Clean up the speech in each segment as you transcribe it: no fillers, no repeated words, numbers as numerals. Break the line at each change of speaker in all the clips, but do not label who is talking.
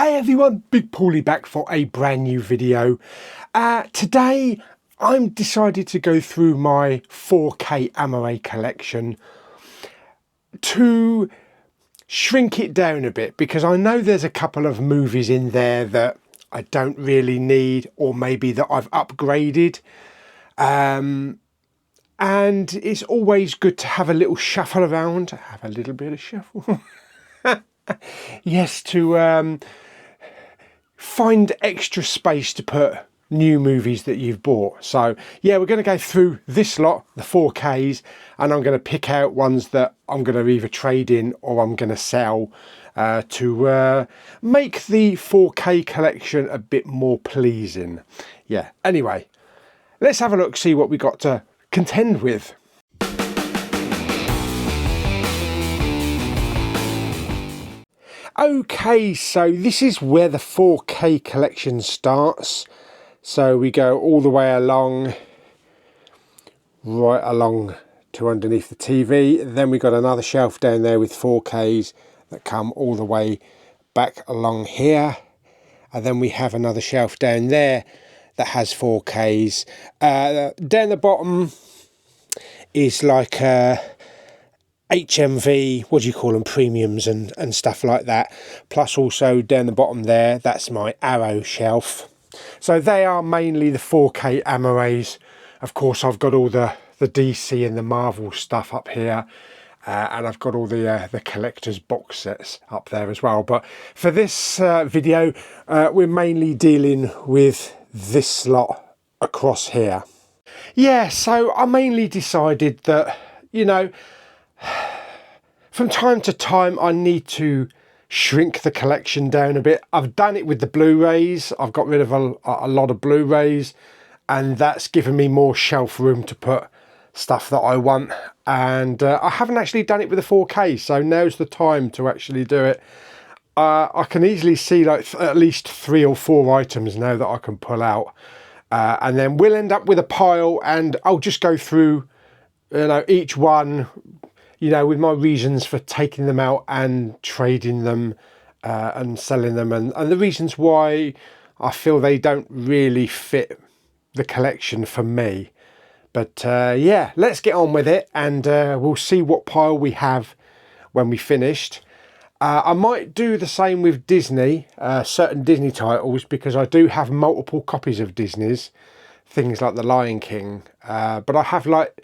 Hey everyone, Big Pauly back for a brand new video. Today I'm decided to go through my 4K AMOA collection to shrink it down a bit, because I know there's a couple of movies in there that I don't really need, or maybe that I've upgraded. And it's always good to have a little shuffle around, have a little bit of shuffle. Yes, to find extra space to put new movies that you've bought. So yeah, we're going to go through this lot, the 4Ks, and I'm going to pick out ones that I'm going to either trade in or I'm going to sell to make the 4K collection a bit more pleasing. Yeah, anyway, let's have a look, see what we got to contend with. Okay, so this is where the 4K collection starts. So we go all the way along, right along to underneath the TV. Then we got another shelf down there with 4Ks that come all the way back along here. And then we have another shelf down there that has 4Ks. Down the bottom is like HMV, what do you call them, premiums and stuff like that. Plus also down the bottom there, that's my Arrow shelf. So they are mainly the 4K AMOAs. Of course, I've got all the DC and the Marvel stuff up here. And I've got all the collector's box sets up there as well. But for this video, we're mainly dealing with this lot across here. Yeah, so I mainly decided that, you know, from time to time I need to shrink the collection down a bit. I've done it with the Blu-rays. I've got rid of a lot of Blu-rays, and that's given me more shelf room to put stuff that I want. And I haven't actually done it with the 4K, so now's the time to actually do it. I can easily see like at least 3 or 4 items now that I can pull out, and then we'll end up with a pile, and I'll just go through, you know, each one, you know, with my reasons for taking them out and trading them and selling them, and the reasons why I feel they don't really fit the collection for me. But yeah, let's get on with it, and we'll see what pile we have when we finished. I might do the same with Disney, certain Disney titles, because I do have multiple copies of Disney's, things like The Lion King. But I have, like,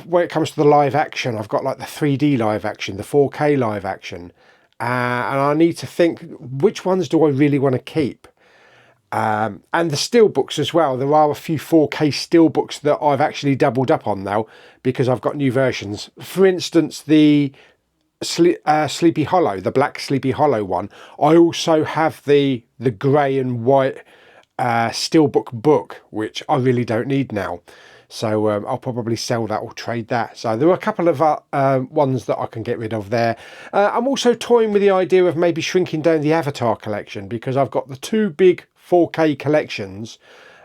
when it comes to the live action, I've got like the 3D live action, the 4K live action, and I need to think, which ones do I really want to keep? And the steelbooks as well. There are a few 4K steelbooks that I've actually doubled up on now, because I've got new versions. For instance, the Sleepy Hollow, the black Sleepy Hollow one. I also have the grey and white steelbook book, which I really don't need now. So I'll probably sell that or trade that. So there are a couple of ones that I can get rid of there. I'm also toying with the idea of maybe shrinking down the Avatar collection, because I've got the 2 big 4K collections,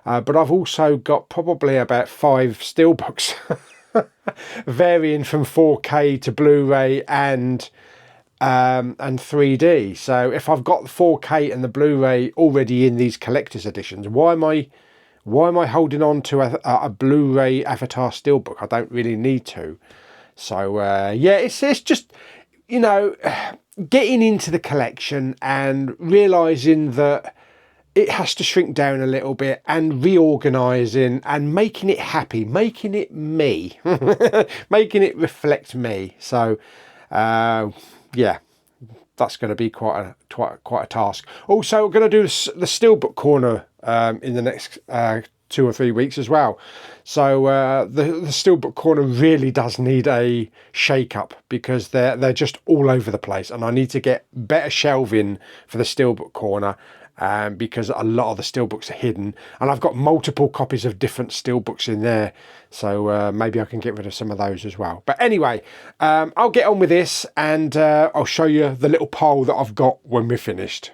but I've also got probably about 5 steelbooks, varying from 4K to Blu-ray and 3D. So if I've got the 4K and the Blu-ray already in these collector's editions, why am I holding on to a Blu-ray Avatar steelbook? I don't really need to. So yeah, it's just, you know, getting into the collection and realising that it has to shrink down a little bit, and reorganising and making it happy, making it me, making it reflect me. So yeah, that's going to be quite a task. Also, we're going to do the steelbook corner in the next 2 or 3 weeks as well. So the steelbook corner really does need a shake up, because they're just all over the place, and I need to get better shelving for the steelbook corner, because a lot of the steelbooks are hidden, and I've got multiple copies of different steelbooks in there. So maybe I can get rid of some of those as well. But anyway, I'll get on with this, and I'll show you the little pile that I've got when we're finished.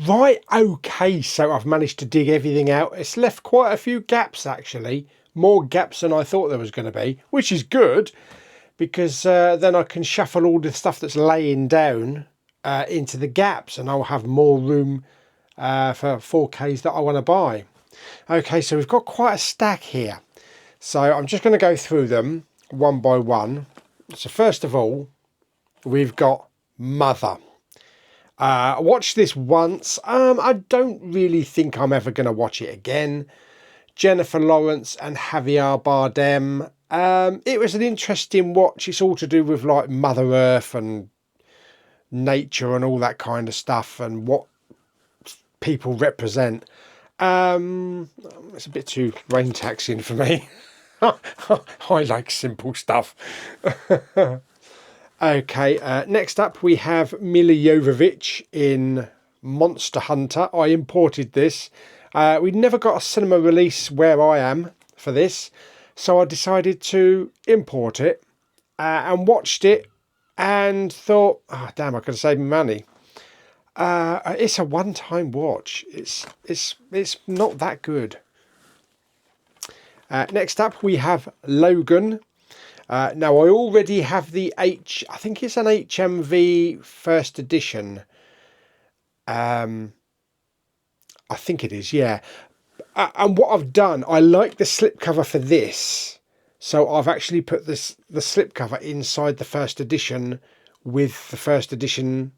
Right, okay, so I've managed to dig everything out. It's left quite a few gaps, actually. More gaps than I thought there was going to be, which is good, because then I can shuffle all the stuff that's laying down into the gaps, and I'll have more room for 4Ks that I want to buy. Okay, so we've got quite a stack here. So I'm just going to go through them one by one. So first of all, we've got Mother. I watched this once. I don't really think I'm ever going to watch it again. Jennifer Lawrence and Javier Bardem. It was an interesting watch. It's all to do with like Mother Earth and nature and all that kind of stuff and what people represent. It's a bit too brain taxing for me. I like simple stuff. Okay, next up we have Mila Jovovich in Monster Hunter. I imported this. We never got a cinema release where I am for this, so I decided to import it and watched it and thought, oh damn, I could have saved me money. It's a one-time watch. It's not that good. Next up we have Logan. Now I already have the I think it's an HMV first edition. I think it is, yeah. And what I've done, I like the slipcover for this. So I've actually put the slipcover inside the first edition with the first edition.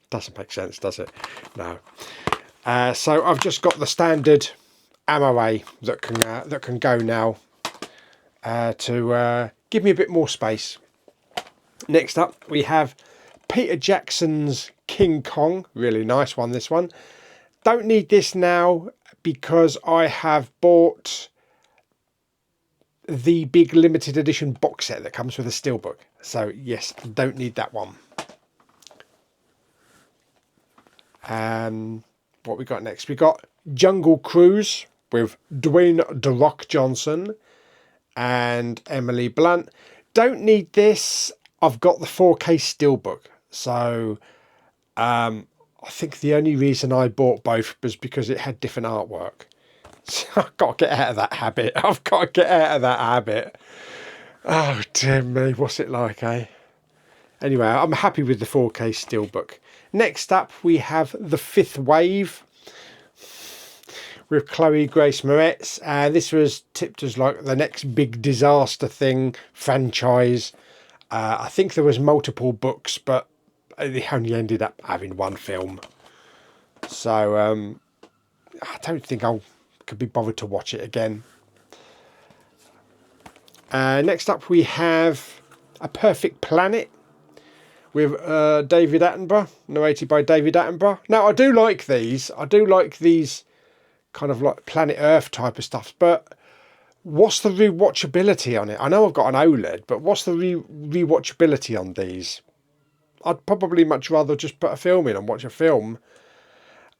Doesn't make sense, does it? No. So I've just got the standard amaray that can go now to give me a bit more space. Next up we have Peter Jackson's King Kong. Really nice one, this one. Don't need this now because I have bought the big limited edition box set that comes with a steelbook. So yes, don't need that one. What we got next? We got Jungle Cruise with Dwayne "The Rock" Johnson and Emily Blunt. Don't need this. I've got the 4K steelbook. So I think the only reason I bought both was because it had different artwork. So I've got to get out of that habit. I've got to get out of that habit. Oh dear me, what's it like, eh? Anyway, I'm happy with the 4K steelbook. Next up, we have The Fifth Wave with Chloe Grace Moretz. This was tipped as like the next big disaster thing, franchise. I think there was multiple books, but they only ended up having one film. So I don't think I could be bothered to watch it again. Next up, we have A Perfect Planet with David Attenborough, narrated by David Attenborough. Now, I do like these. I do like these kind of like Planet Earth type of stuff, but what's the rewatchability on it? I know I've got an OLED, but what's the rewatchability on these? I'd probably much rather just put a film in and watch a film.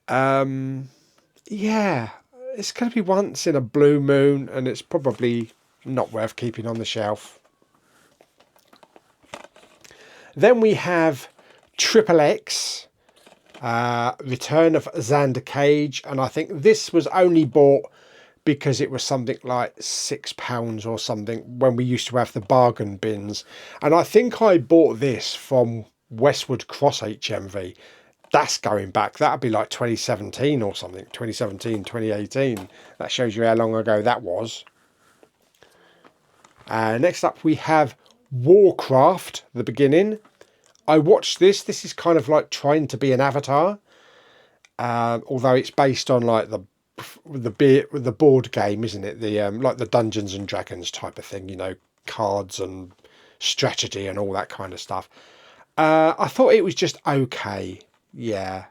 Yeah, it's going to be once in a blue moon, and it's probably not worth keeping on the shelf. Then we have Triple X, Return of Xander Cage, and I think this was only bought because it was something like £6 or something when we used to have the bargain bins. And I think I bought this from Westwood Cross HMV. That's going back. That'd be like 2017 or something. 2017, 2018. That shows you how long ago that was. Next up we have Warcraft, the beginning. I watched this. This is kind of like trying to be an Avatar. Although it's based on like the board game, isn't it? The like the Dungeons and Dragons type of thing, you know, cards and strategy and all that kind of stuff. I thought it was just okay. Yeah,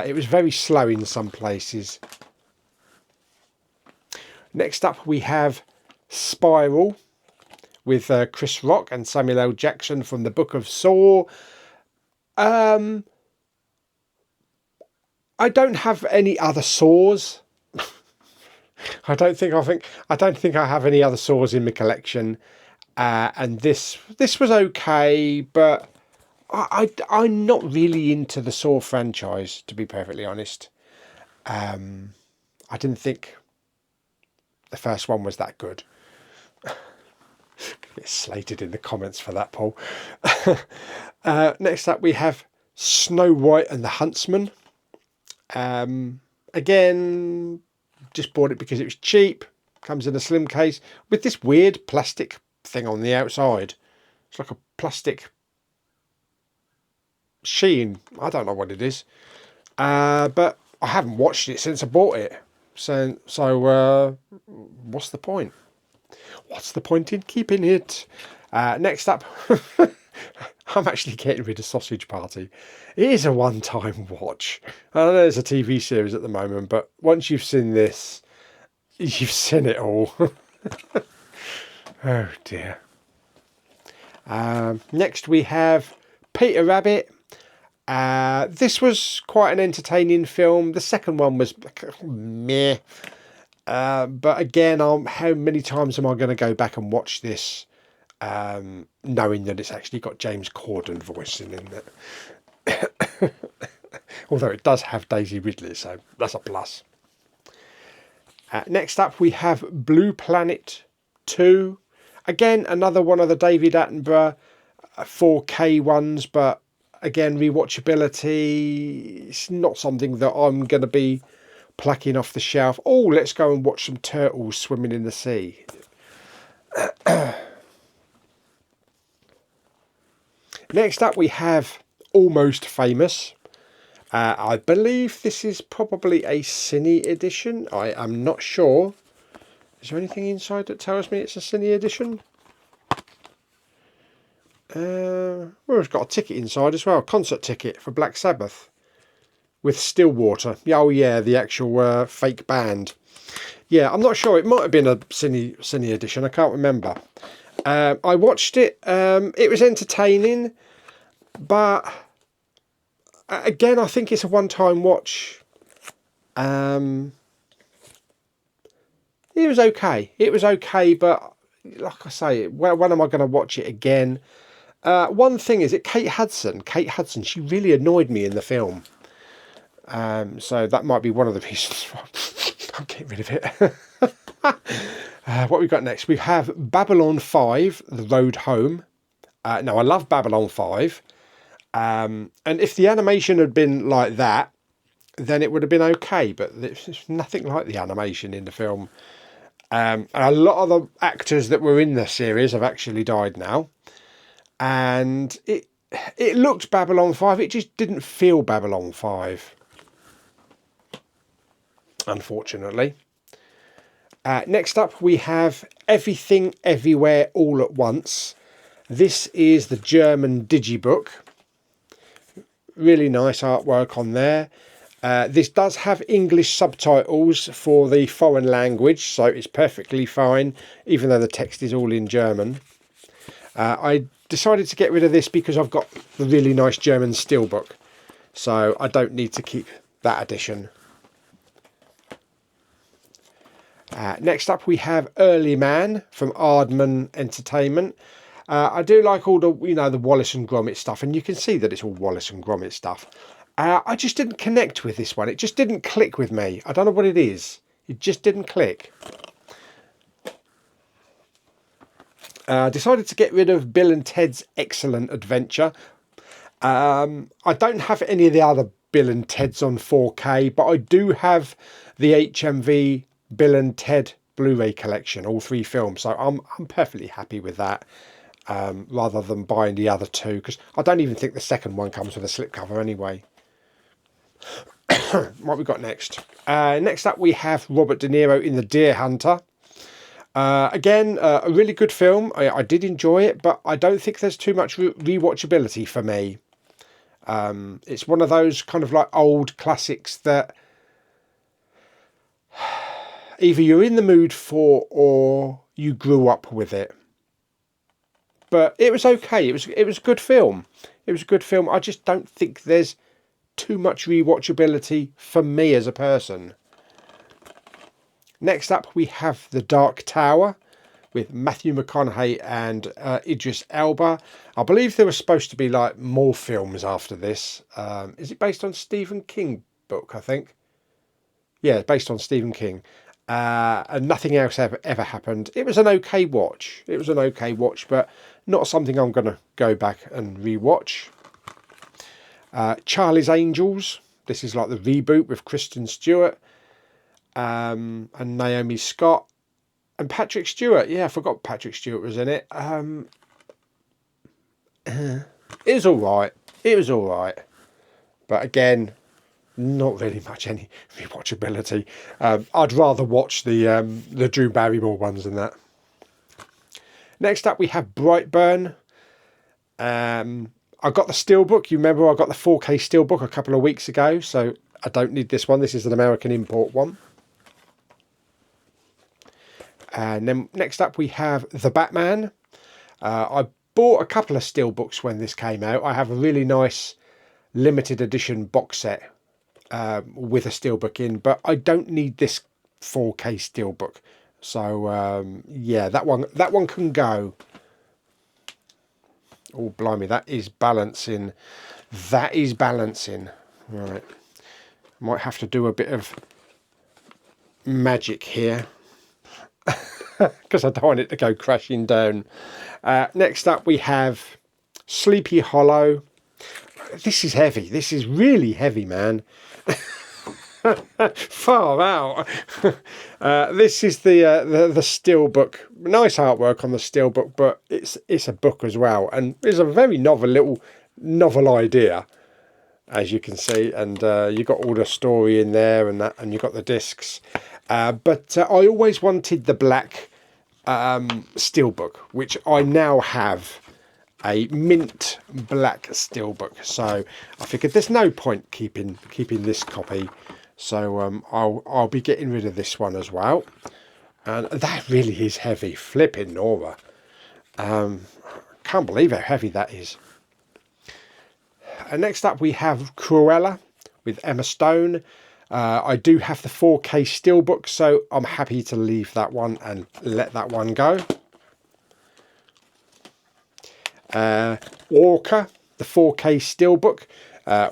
it was very slow in some places. Next up we have Spiral with Chris Rock and Samuel L. Jackson from the Book of Saw. I don't have any other Saws. I don't think I have any other Saws in my collection. And this was okay, but I'm not really into the Saw franchise, to be perfectly honest. I didn't think the first one was that good. Get slated in the comments for that, Paul. Next up, we have Snow White and the Huntsman. Again, just bought it because it was cheap. Comes in a slim case with this weird plastic thing on the outside. It's like a plastic sheen. I don't know what it is. But I haven't watched it since I bought it. So what's the point? What's the point in keeping it? Next up, I'm actually getting rid of Sausage Party. It is a one-time watch. I know it's a TV series at the moment, but once you've seen this, you've seen it all. Oh dear. Next we have Peter Rabbit. This was quite an entertaining film. The second one was meh. But again, how many times am I going to go back and watch this, knowing that it's actually got James Corden voicing in it? Although it does have Daisy Ridley, so that's a plus. Next up, we have Blue Planet 2. Again, another one of the David Attenborough 4K ones, but again, rewatchability, it's not something that I'm going to be plucking off the shelf. Oh, let's go and watch some turtles swimming in the sea. Next up, we have Almost Famous. I believe this is probably a Cine edition. I am not sure. Is there anything inside that tells me it's a Cine edition? Well, it's got a ticket inside as well. Concert ticket for Black Sabbath. With Stillwater. Oh yeah, the actual fake band. Yeah, I'm not sure. It might have been a Cine edition. I can't remember. I watched it. It was entertaining. But again, I think it's a one-time watch. It was okay. It was okay, but like I say, when am I going to watch it again? One thing is, Kate Hudson, she really annoyed me in the film. So that might be one of the reasons why I'll get rid of it. What we got next? We have Babylon 5, The Road Home. Now, I love Babylon 5. And if the animation had been like that, then it would have been okay. But there's nothing like the animation in the film. And a lot of the actors that were in the series have actually died now. And it looked Babylon 5. It just didn't feel Babylon 5. Unfortunately. Next up, we have Everything Everywhere All at Once. This is the German digibook. Really nice artwork on there. This does have English subtitles for the foreign language, so it's perfectly fine, even though the text is all in German. I decided to get rid of this because I've got the really nice German steelbook, so I don't need to keep that edition. Next up, we have Early Man from Aardman Entertainment. I do like all the, the Wallace and Gromit stuff, and you can see that it's all Wallace and Gromit stuff. I just didn't connect with this one. It just didn't click with me. I don't know what it is. It just didn't click. Decided to get rid of Bill and Ted's Excellent Adventure. I don't have any of the other Bill and Ted's on 4K, but I do have the HMV Bill and Ted Blu-ray collection, all 3 films. So I'm perfectly happy with that, rather than buying the other 2, because I don't even think the second one comes with a slipcover anyway. What we got next? Next up, we have Robert De Niro in The Deer Hunter. Again, a really good film. I did enjoy it, but I don't think there's too much rewatchability for me. It's one of those kind of like old classics that either you're in the mood for or you grew up with it. But it was okay. It was a good film. It was a good film. I just don't think there's too much rewatchability for me as a person. Next up, we have The Dark Tower with Matthew McConaughey and Idris Elba. I believe there was supposed to be like more films after this. Is it based on Stephen King book, I think? Yeah, based on Stephen King. And nothing else ever happened. It was an okay watch. It was an okay watch, but not something I'm going to go back and rewatch. Charlie's Angels. This is like the reboot with Kristen Stewart and Naomi Scott and Patrick Stewart. Yeah, I forgot Patrick Stewart was in it. It was all right. It was all right, but again, not really much any rewatchability. I'd rather watch the Drew Barrymore ones than that. Next up, we have Brightburn. I got the Steelbook. You remember I got the 4K Steelbook a couple of weeks ago, so I don't need this one. This is an American import one. And then next up, we have The Batman. I bought a couple of Steelbooks when this came out. I have a really nice limited edition box set with a Steelbook in, but I don't need this 4K Steelbook. So yeah, that one can go. Oh blimey, that is balancing. That is balancing. Right, might have to do a bit of magic here because I don't want it to go crashing down. Next up, we have Sleepy Hollow. This is heavy. This is really heavy, man. Far out. This is the Steelbook. Nice artwork on the Steelbook, but it's a book as well, and it's a very novel idea, as you can see. And you got all the story in there, and you got the discs. But I always wanted the black Steelbook, which I now have. A mint black Steelbook, so I figured there's no point keeping this copy, so I'll be getting rid of this one as well. And that really is heavy, flipping Nora. Can't believe how heavy that is. And next up we have Cruella with Emma Stone. I do have the 4K Steelbook, so I'm happy to leave that one and let that one go. Orca, the 4K Steelbook,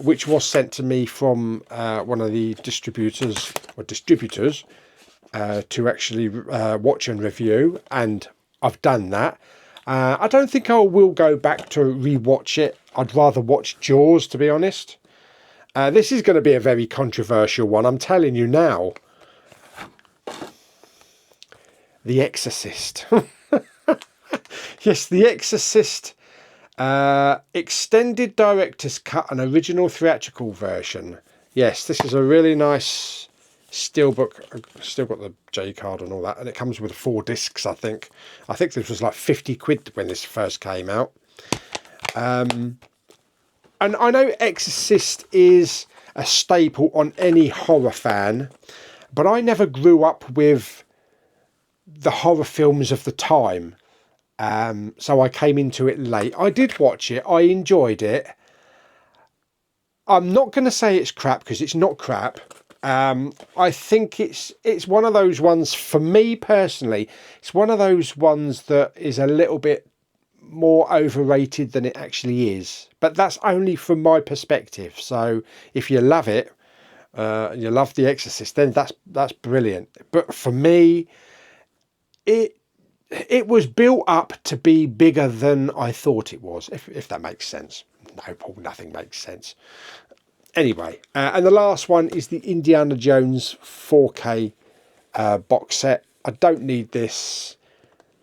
which was sent to me from one of the distributors to actually watch and review, and I've done that. I don't think I will go back to rewatch it. I'd rather watch Jaws, to be honest. This is going to be a very controversial one, I'm telling you now. The Exorcist. Yes, The Exorcist. Extended director's cut and original theatrical version. Yes, this is a really nice Steelbook. I've still got the J card and all that, and it comes with 4 discs, I think. I think this was like 50 quid when this first came out. And I know Exorcist is a staple on any horror fan, but I never grew up with the horror films of the time. So I came into it late. I did watch it. I enjoyed it. I'm not going to say it's crap, because it's not crap. I think it's one of those ones, for me personally, it's one of those ones that is a little bit more overrated than it actually is. But that's only from my perspective. So if you love it, you love The Exorcist, then that's brilliant. But for me, it was built up to be bigger than I thought it was, if that makes sense. No, Paul, nothing makes sense. Anyway, and the last one is the Indiana Jones 4K box set. I don't need this.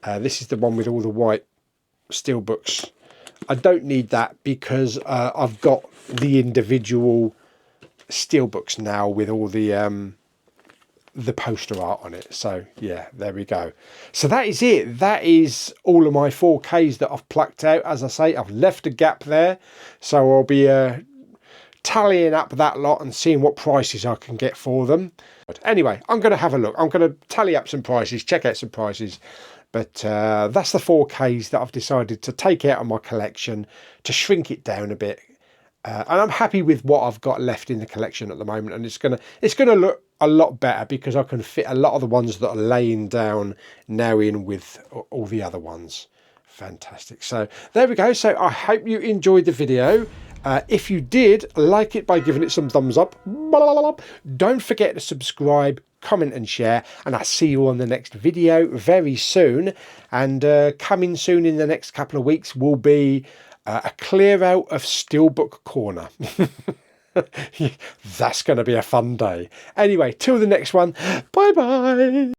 This is the one with all the white Steelbooks. I don't need that because I've got the individual Steelbooks now with all the poster art on it. So yeah, there we go. So that is it. That is all of my 4Ks that I've plucked out. As I say, I've left a gap there, so I'll be tallying up that lot and seeing what prices I can get for them. But anyway, I'm going to have a look. I'm going to tally up some prices, check out some prices. But that's the 4Ks that I've decided to take out of my collection, to shrink it down a bit, And I'm happy with what I've got left in the collection at the moment, and it's gonna look a lot better because I can fit a lot of the ones that are laying down now in with all the other ones. Fantastic. So there we go. So I hope you enjoyed the video. If you did, like it by giving it some thumbs up. Don't forget to subscribe, comment and share, and I'll see you on the next video very soon. And coming soon in the next couple of weeks will be a clear out of Steelbook Corner. That's going to be a fun day. Anyway, till the next one, bye bye.